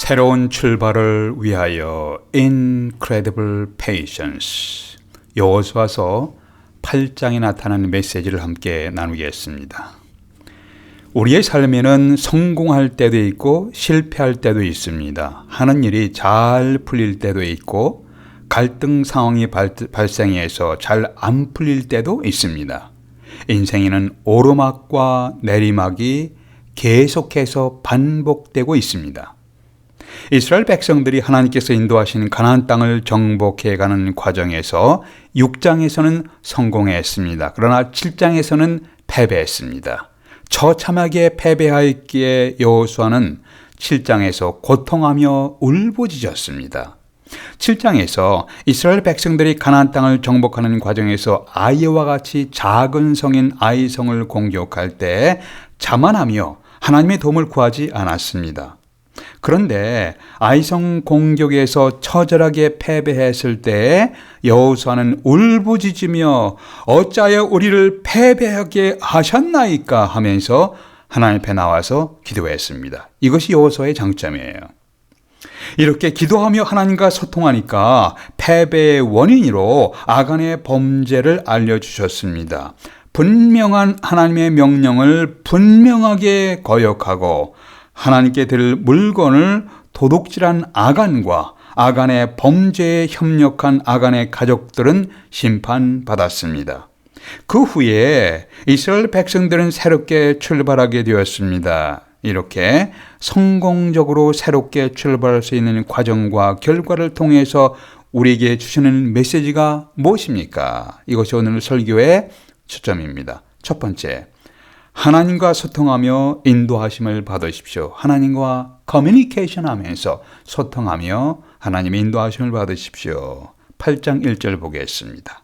새로운 출발을 위하여 Incredible Patience, 여호수아서 8장에 나타나는 메시지를 함께 나누겠습니다. 우리의 삶에는 성공할 때도 있고 실패할 때도 있습니다. 하는 일이 잘 풀릴 때도 있고 갈등 상황이 발생해서 잘 안 풀릴 때도 있습니다. 인생에는 오르막과 내리막이 계속해서 반복되고 있습니다. 이스라엘 백성들이 하나님께서 인도하신 가나안 땅을 정복해가는 과정에서 6장에서는 성공했습니다. 그러나 7장에서는 패배했습니다. 처참하게 패배하였기에 여호수아는 7장에서 고통하며 울부짖었습니다. 7장에서 이스라엘 백성들이 가나안 땅을 정복하는 과정에서 아이와 같이 작은 성인 아이성을 공격할 때 자만하며 하나님의 도움을 구하지 않았습니다. 그런데 아이성 공격에서 처절하게 패배했을 때 여호수아는 울부짖으며 어찌하여 우리를 패배하게 하셨나이까 하면서 하나님 앞에 나와서 기도했습니다. 이것이 여호수아의 장점이에요. 이렇게 기도하며 하나님과 소통하니까 패배의 원인으로 아간의 범죄를 알려주셨습니다. 분명한 하나님의 명령을 분명하게 거역하고 하나님께 드릴 물건을 도둑질한 아간과 아간의 범죄에 협력한 아간의 가족들은 심판받았습니다. 그 후에 이스라엘 백성들은 새롭게 출발하게 되었습니다. 이렇게 성공적으로 새롭게 출발할 수 있는 과정과 결과를 통해서 우리에게 주시는 메시지가 무엇입니까? 이것이 오늘 설교의 초점입니다. 첫 번째, 하나님과 소통하며 인도하심을 받으십시오. 하나님과 커뮤니케이션 하면서 소통하며 하나님의 인도하심을 받으십시오. 8장 1절 보겠습니다.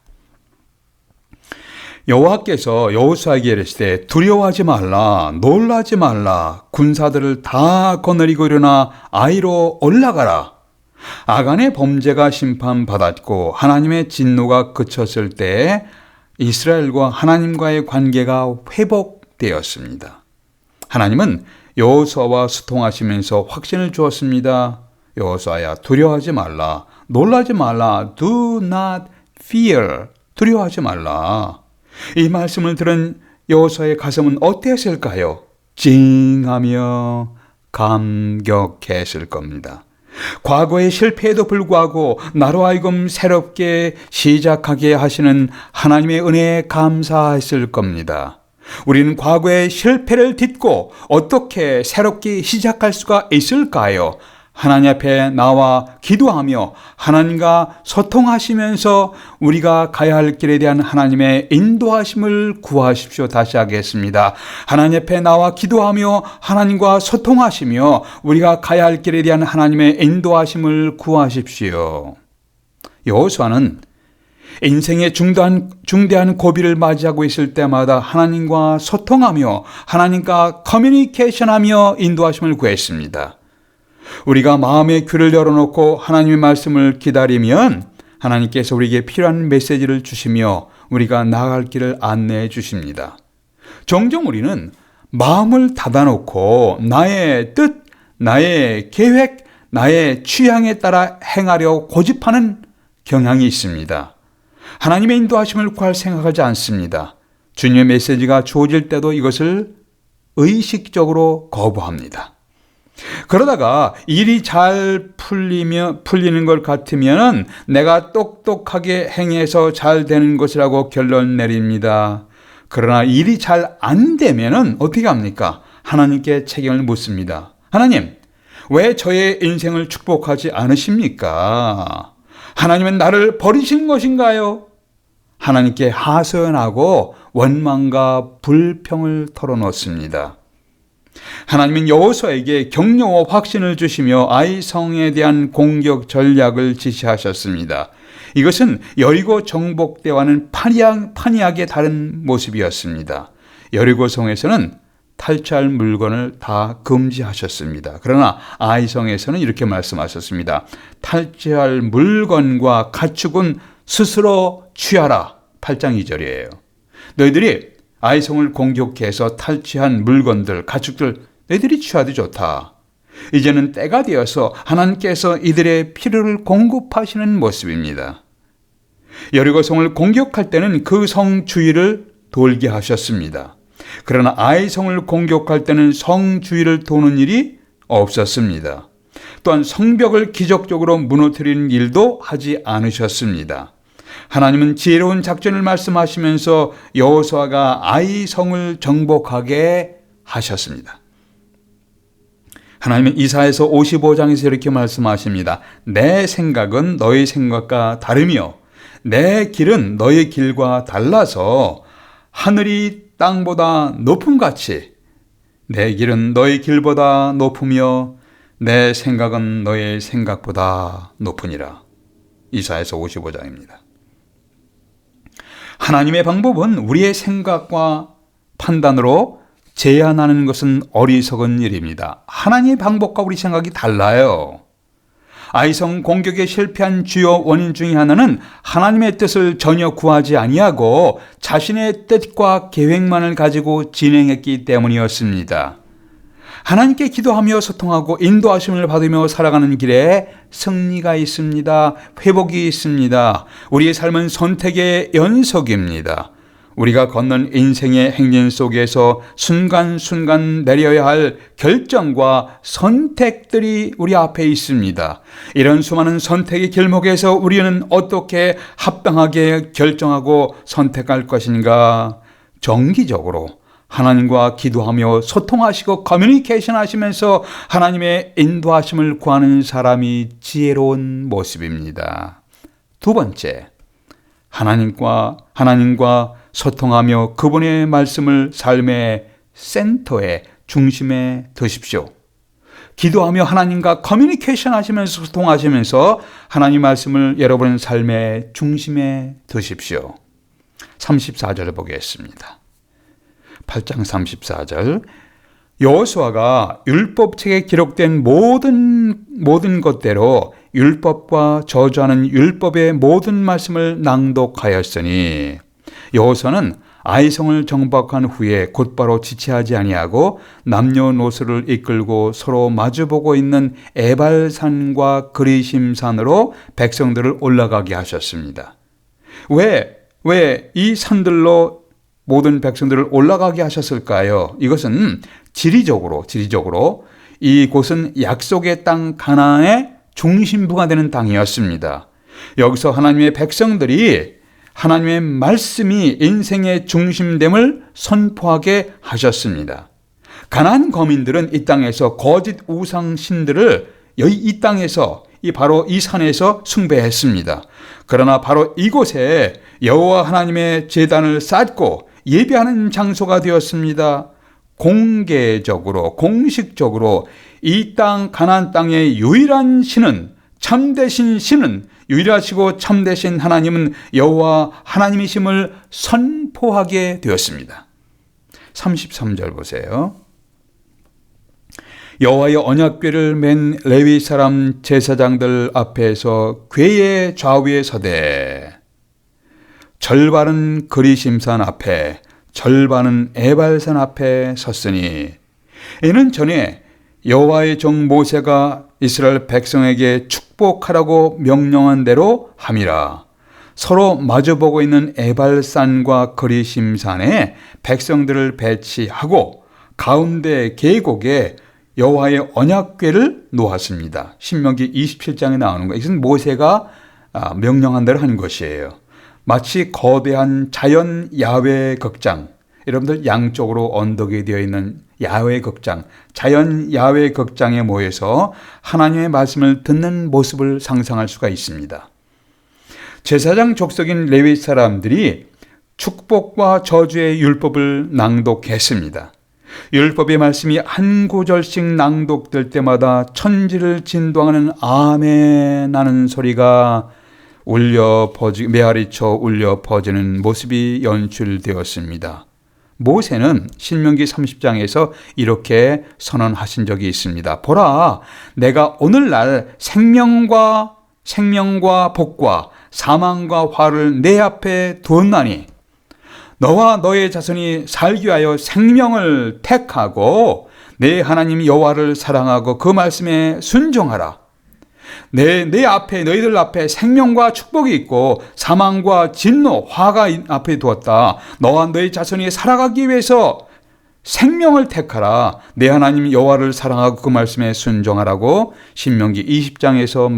여호와께서 여호수아에게 이르시되 두려워하지 말라, 놀라지 말라, 군사들을 다 거느리고 일어나 아이로 올라가라. 아간의 범죄가 심판받았고 하나님의 진노가 그쳤을 때 이스라엘과 하나님과의 관계가 회복되었습니다. 하나님은 여호수아와 소통하시면서 확신을 주었습니다. 여호수아야, 두려워하지 말라, 놀라지 말라, do not fear, 두려워하지 말라. 이 말씀을 들은 여호수아의 가슴은 어땠을까요? 찡하며 감격했을 겁니다. 과거의 실패에도 불구하고 나로 하여금 새롭게 시작하게 하시는 하나님의 은혜에 감사했을 겁니다. 우리는 과거의 실패를 딛고 어떻게 새롭게 시작할 수가 있을까요? 하나님 앞에 나와 기도하며 하나님과 소통하시면서 우리가 가야 할 길에 대한 하나님의 인도하심을 구하십시오. 다시 하겠습니다. 하나님 앞에 나와 기도하며 하나님과 소통하시며 우리가 가야 할 길에 대한 하나님의 인도하심을 구하십시오. 여호수아는 인생의 중대한 고비를 맞이하고 있을 때마다 하나님과 소통하며 하나님과 커뮤니케이션하며 인도하심을 구했습니다. 우리가 마음의 귀를 열어놓고 하나님의 말씀을 기다리면 하나님께서 우리에게 필요한 메시지를 주시며 우리가 나아갈 길을 안내해 주십니다. 종종 우리는 마음을 닫아놓고 나의 뜻, 나의 계획, 나의 취향에 따라 행하려 고집하는 경향이 있습니다. 하나님의 인도하심을 구할 생각하지 않습니다. 주님의 메시지가 주어질 때도 이것을 의식적으로 거부합니다. 그러다가 일이 잘 풀리는 것 같으면 내가 똑똑하게 행해서 잘 되는 것이라고 결론 내립니다. 그러나 일이 잘 안 되면 어떻게 합니까? 하나님께 책임을 묻습니다. 하나님, 왜 저의 인생을 축복하지 않으십니까? 하나님은 나를 버리신 것인가요? 하나님께 하소연하고 원망과 불평을 털어놓습니다. 하나님은 여호수아에게 격려와 확신을 주시며 아이성에 대한 공격 전략을 지시하셨습니다. 이것은 여리고 정복 때와는 판이하게 다른 모습이었습니다. 여리고성에서는 탈취할 물건을 다 금지하셨습니다. 그러나 아이성에서는 이렇게 말씀하셨습니다. 탈취할 물건과 가축은 스스로 취하라. 8장 2절이에요. 너희들이 아이성을 공격해서 탈취한 물건들, 가축들 너희들이 취하도 좋다. 이제는 때가 되어서 하나님께서 이들의 필요를 공급하시는 모습입니다. 여리고성을 공격할 때는 그 성 주위를 돌게 하셨습니다. 그러나 아이 성을 공격할 때는 성 주위를 도는 일이 없었습니다. 또한 성벽을 기적적으로 무너뜨리는 일도 하지 않으셨습니다. 하나님은 지혜로운 작전을 말씀하시면서 여호수아가 아이 성을 정복하게 하셨습니다. 하나님은 이사야서 55장에서 이렇게 말씀하십니다. 내 생각은 너의 생각과 다르며 내 길은 너의 길과 달라서 하늘이 땅보다 높음같이 내 길은 너의 길보다 높으며 내 생각은 너의 생각보다 높으니라. 이사야서 55장입니다. 하나님의 방법은 우리의 생각과 판단으로 제한하는 것은 어리석은 일입니다. 하나님의 방법과 우리 생각이 달라요. 아이성 공격에 실패한 주요 원인 중에 하나는 하나님의 뜻을 전혀 구하지 아니하고 자신의 뜻과 계획만을 가지고 진행했기 때문이었습니다. 하나님께 기도하며 소통하고 인도하심을 받으며 살아가는 길에 승리가 있습니다. 회복이 있습니다. 우리의 삶은 선택의 연속입니다. 우리가 걷는 인생의 행진 속에서 순간순간 내려야 할 결정과 선택들이 우리 앞에 있습니다. 이런 수많은 선택의 길목에서 우리는 어떻게 합당하게 결정하고 선택할 것인가? 정기적으로 하나님과 기도하며 소통하시고 커뮤니케이션 하시면서 하나님의 인도하심을 구하는 사람이 지혜로운 모습입니다. 두 번째, 하나님과 소통하며 그분의 말씀을 삶의 센터에 중심에 두십시오. 기도하며 하나님과 커뮤니케이션 하시면서 소통하시면서 하나님 말씀을 여러분의 삶의 중심에 두십시오. 34절을 보겠습니다. 8장 34절. 여호수아가 율법책에 기록된 모든 것대로 율법과 저주하는 율법의 모든 말씀을 낭독하였으니 여호수아는 아이성을 정복한 후에 곧바로 지체하지 아니하고 남녀노소를 이끌고 서로 마주보고 있는 에발산과 그리심산으로 백성들을 올라가게 하셨습니다. 왜 이 산들로 모든 백성들을 올라가게 하셨을까요? 이것은 지리적으로 이곳은 약속의 땅 가나안의 중심부가 되는 땅이었습니다. 여기서 하나님의 백성들이 하나님의 말씀이 인생의 중심됨을 선포하게 하셨습니다. 가나안 거민들은 이 땅에서 거짓 우상 신들을 이 땅에서 바로 이 산에서 숭배했습니다. 그러나 바로 이곳에 여호와 하나님의 제단을 쌓고 예배하는 장소가 되었습니다. 공식적으로 이 땅 가나안 땅의 유일한 신은 참되신 신은 유일하시고 참되신 하나님은 여호와 하나님이심을 선포하게 되었습니다. 33절 보세요. 여호와의 언약궤를 맨 레위 사람 제사장들 앞에서 궤의 좌우에 서되 절반은 그리심산 앞에 절반은 에발산 앞에 섰으니 이는 전에 여호와의 종 모세가 이스라엘 백성에게 축복하라고 명령한 대로 함이라. 서로 마주보고 있는 에발산과 그리심산에 백성들을 배치하고 가운데 계곡에 여호와의 언약궤를 놓았습니다. 신명기 27장에 나오는 거예요. 이것은 모세가 명령한 대로 한 것이에요. 마치 거대한 자연 야외 극장, 여러분들 양쪽으로 언덕이 되어 있는 야외 극장, 자연 야외 극장에 모여서 하나님의 말씀을 듣는 모습을 상상할 수가 있습니다. 제사장 족속인 레위 사람들이 축복과 저주의 율법을 낭독했습니다. 율법의 말씀이 한 구절씩 낭독될 때마다 천지를 진동하는 아멘 하는 소리가 메아리쳐 울려 퍼지는 모습이 연출되었습니다. 모세는 신명기 30장에서 이렇게 선언하신 적이 있습니다. 보라, 내가 오늘날 생명과 복과 사망과 화를 내 앞에 두었나니 너와 너의 자손이 살기 위하여 생명을 택하고 내 하나님 여호와를 사랑하고 그 말씀에 순종하라. 내 앞에, 너희들 앞에 생명과 축복이 있고 사망과 진노, 화가 앞에 두었다. 너와 너희 자손이 살아가기 위해서 생명을 택하라. 내 하나님 여호와를 사랑하고 그 말씀에 순종하라고 신명기 30장에서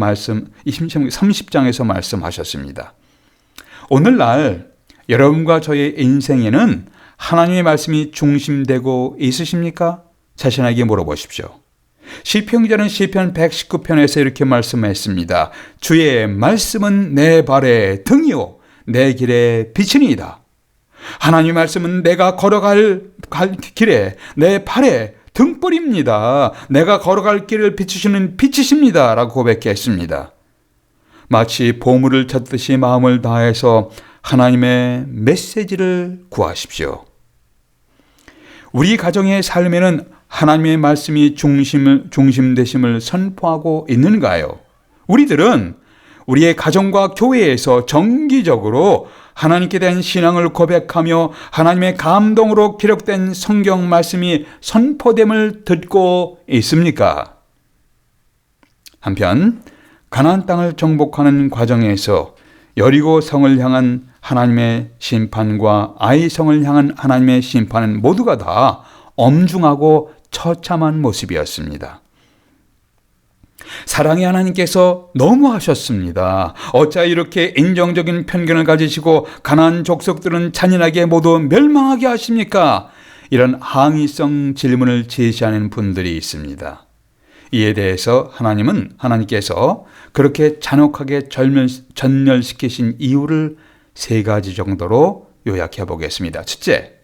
말씀하셨습니다. 오늘날 여러분과 저의 인생에는 하나님의 말씀이 중심되고 있으십니까? 자신에게 물어보십시오. 시편기자는 시편 119편에서 이렇게 말씀했습니다. 주의 말씀은 내 발의 등이요 내 길의 빛이니이다. 하나님의 말씀은 내가 걸어갈 길에 내 발에 등불입니다. 내가 걸어갈 길을 비추시는 빛이십니다. 라고 고백했습니다. 마치 보물을 찾듯이 마음을 다해서 하나님의 메시지를 구하십시오. 우리 가정의 삶에는 하나님의 말씀이 중심되심을 선포하고 있는가요? 우리들은 우리의 가정과 교회에서 정기적으로 하나님께 대한 신앙을 고백하며 하나님의 감동으로 기록된 성경 말씀이 선포됨을 듣고 있습니까? 한편 가나안 땅을 정복하는 과정에서 여리고 성을 향한 하나님의 심판과 아이 성을 향한 하나님의 심판은 모두가 다 엄중하고 처참한 모습이었습니다. 사랑의 하나님께서 너무하셨습니다. 어찌 이렇게 인정적인 편견을 가지시고 가나안 족속들은 잔인하게 모두 멸망하게 하십니까? 이런 항의성 질문을 제시하는 분들이 있습니다. 이에 대해서 하나님께서 그렇게 잔혹하게 전멸시키신 이유를 3가지 정도로 요약해 보겠습니다. 첫째,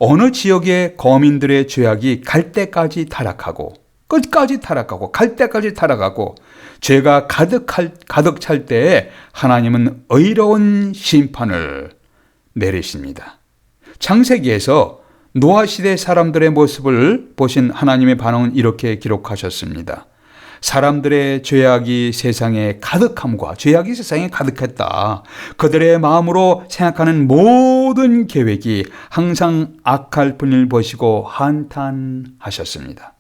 어느 지역의 거민들의 죄악이 갈 때까지 타락하고 끝까지 타락하고 갈 때까지 타락하고 죄가 가득 찰 때에 하나님은 의로운 심판을 내리십니다. 창세기에서 노아 시대 사람들의 모습을 보신 하나님의 반응은 이렇게 기록하셨습니다. 사람들의 죄악이 세상에 가득함과 죄악이 세상에 가득했다. 그들의 마음으로 생각하는 모든 계획이 항상 악할 뿐을 보시고 한탄하셨습니다.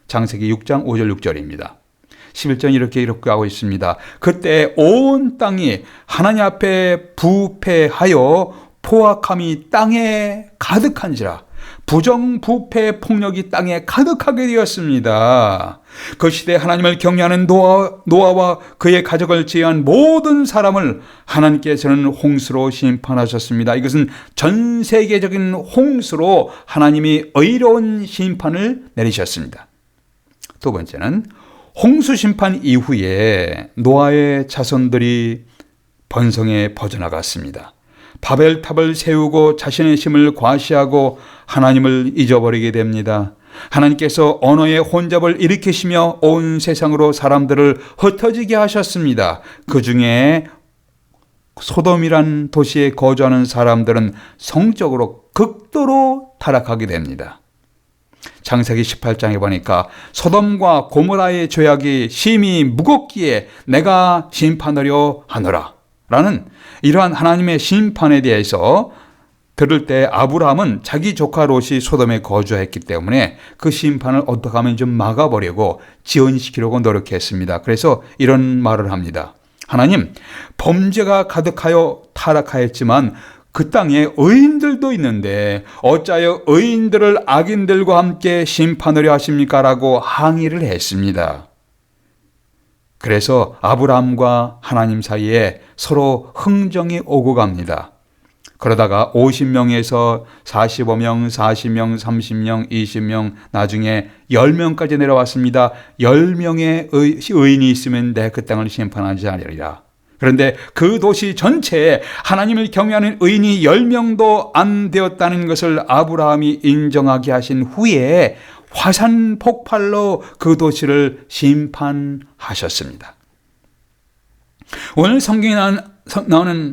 창세기 6장 5절 6절입니다. 11절 이렇게 기록하고 있습니다. 그때 온 땅이 하나님 앞에 부패하여 포악함이 땅에 가득한지라. 부정부패 폭력이 땅에 가득하게 되었습니다. 그 시대에 하나님을 경외하는 노아와 그의 가족을 제외한 모든 사람을 하나님께서는 홍수로 심판하셨습니다. 이것은 전 세계적인 홍수로 하나님이 의로운 심판을 내리셨습니다. 두 번째는 홍수 심판 이후에 노아의 자손들이 번성에 퍼져나갔습니다. 바벨탑을 세우고 자신의 힘을 과시하고 하나님을 잊어버리게 됩니다. 하나님께서 언어의 혼잡을 일으키시며 온 세상으로 사람들을 흩어지게 하셨습니다. 그 중에 소돔이란 도시에 거주하는 사람들은 성적으로 극도로 타락하게 됩니다. 창세기 18장에 보니까 소돔과 고모라의 죄악이 심히 무겁기에 내가 심판하려 하노라 라는 이러한 하나님의 심판에 대해서 들을 때 아브라함은 자기 조카 롯이 소돔에 거주했기 때문에 그 심판을 어떻게 하면 좀 막아보려고 지연시키려고 노력했습니다. 그래서 이런 말을 합니다. 하나님, 범죄가 가득하여 타락하였지만 그 땅에 의인들도 있는데 어찌하여 의인들을 악인들과 함께 심판하려 하십니까? 라고 항의를 했습니다. 그래서 아브라함과 하나님 사이에 서로 흥정이 오고 갑니다. 그러다가 50명에서 45명, 40명, 30명, 20명, 나중에 10명까지 내려왔습니다. 10명의 의인이 있으면 내 그 땅을 심판하지 않으리라. 그런데 그 도시 전체에 하나님을 경외하는 의인이 10명도 안 되었다는 것을 아브라함이 인정하게 하신 후에 화산 폭발로 그 도시를 심판하셨습니다. 오늘 성경에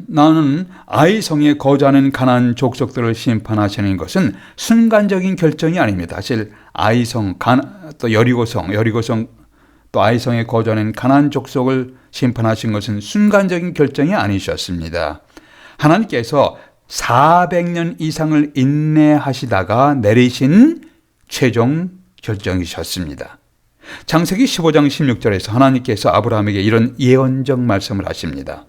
나오는 아이성에 거주하는 가나안 족속들을 심판하시는 것은 순간적인 결정이 아닙니다. 사실 아이성, 또 여리고성 또 아이성에 거주하는 가나안 족속을 심판하신 것은 순간적인 결정이 아니셨습니다. 하나님께서 400년 이상을 인내하시다가 내리신 최종 결정이셨습니다. 창세기 15장 16절에서 하나님께서 아브라함에게 이런 예언적 말씀을 하십니다.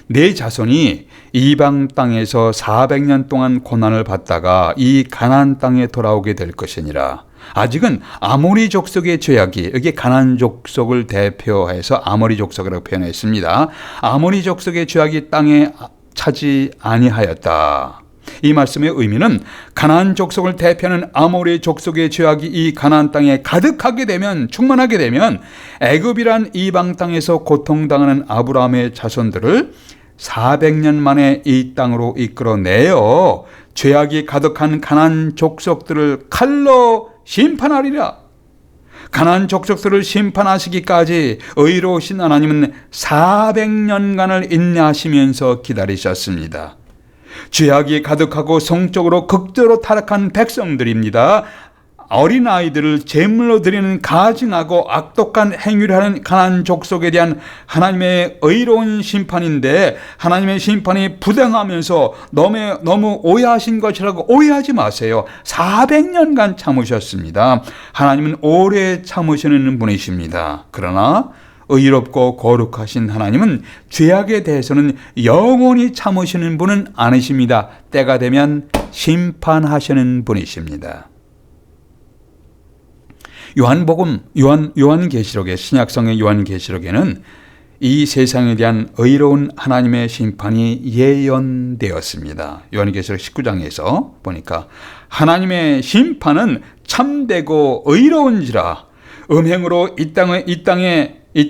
내 자손이 이방 땅에서 400년 동안 고난을 받다가 이 가나안 땅에 돌아오게 될 것이니라. 아직은 아모리 족속의 죄악이, 여기 가나안 족속을 대표해서 아모리 족속이라고 표현했습니다. 아모리 족속의 죄악이 땅에 차지 아니하였다. 이 말씀의 의미는 가나안 족속을 대표하는 아모리 족속의 죄악이 이 가나안 땅에 가득하게 되면, 충만하게 되면 애굽이란 이방 땅에서 고통당하는 아브라함의 자손들을 400년 만에 이 땅으로 이끌어내어 죄악이 가득한 가나안 족속들을 칼로 심판하리라. 가나안 족속들을 심판하시기까지 의로우신 하나님은 400년간을 인내하시면서 기다리셨습니다. 죄악이 가득하고 성적으로 극도로 타락한 백성들입니다. 어린아이들을 제물로 드리는 가증하고 악독한 행위를 하는 가나안 족속에 대한 하나님의 의로운 심판인데, 하나님의 심판이 부당하면서 너무 오해하신 것이라고 오해하지 마세요. 400년간 참으셨습니다. 하나님은 오래 참으시는 분이십니다. 그러나 의롭고 거룩하신 하나님은 죄악에 대해서는 영원히 참으시는 분은 아니십니다. 때가 되면 심판하시는 분이십니다. 요한계시록의, 신약성의 요한계시록에는 이 세상에 대한 의로운 하나님의 심판이 예언되었습니다. 요한계시록 19장에서 보니까 하나님의 심판은 참되고 의로운지라 음행으로 이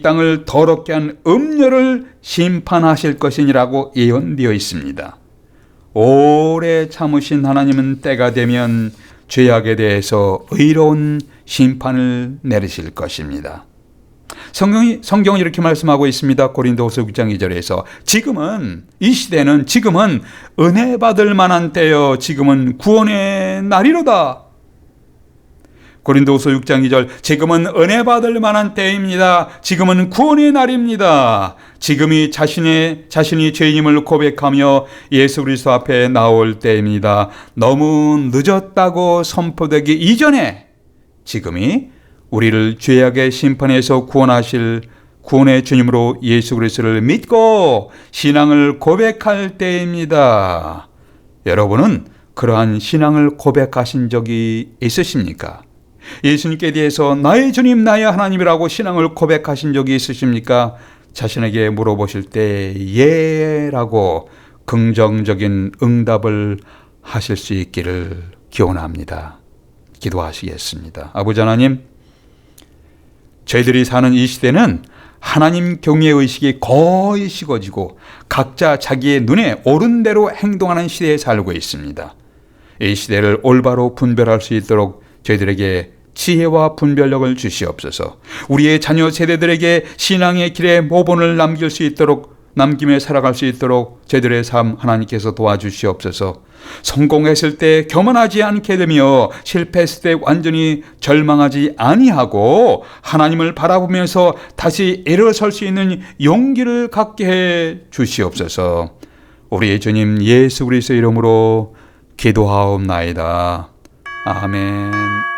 땅을 더럽게 한 음녀를 심판하실 것이니라고 예언되어 있습니다. 오래 참으신 하나님은 때가 되면 죄악에 대해서 의로운 심판을 내리실 것입니다. 성경이 이렇게 말씀하고 있습니다. 고린도후서 6장 2절에서 이 시대는 은혜 받을 만한 때요, 지금은 구원의 날이로다. 고린도후서 6장 2절, 지금은 은혜 받을 만한 때입니다. 지금은 구원의 날입니다. 지금이 자신이 죄인임을 고백하며 예수 그리스도 앞에 나올 때입니다. 너무 늦었다고 선포되기 이전에 지금이 우리를 죄악의 심판에서 구원하실 구원의 주님으로 예수 그리스도를 믿고 신앙을 고백할 때입니다. 여러분은 그러한 신앙을 고백하신 적이 있으십니까? 예수님께 대해서 나의 주님, 나의 하나님이라고 신앙을 고백하신 적이 있으십니까? 자신에게 물어보실 때 예라고 긍정적인 응답을 하실 수 있기를 기원합니다. 기도하시겠습니다. 아버지 하나님, 저희들이 사는 이 시대는 하나님 경외의식이 거의 식어지고 각자 자기의 눈에 옳은 대로 행동하는 시대에 살고 있습니다. 이 시대를 올바로 분별할 수 있도록 저희들에게 지혜와 분별력을 주시옵소서. 우리의 자녀 세대들에게 신앙의 길에 모본을 남기며 살아갈 수 있도록 저희들의 삶 하나님께서 도와주시옵소서. 성공했을 때 교만하지 않게 되며 실패했을 때 완전히 절망하지 아니하고 하나님을 바라보면서 다시 일어설 수 있는 용기를 갖게 해 주시옵소서. 우리의 주님 예수 그리스도 이름으로 기도하옵나이다. 아멘.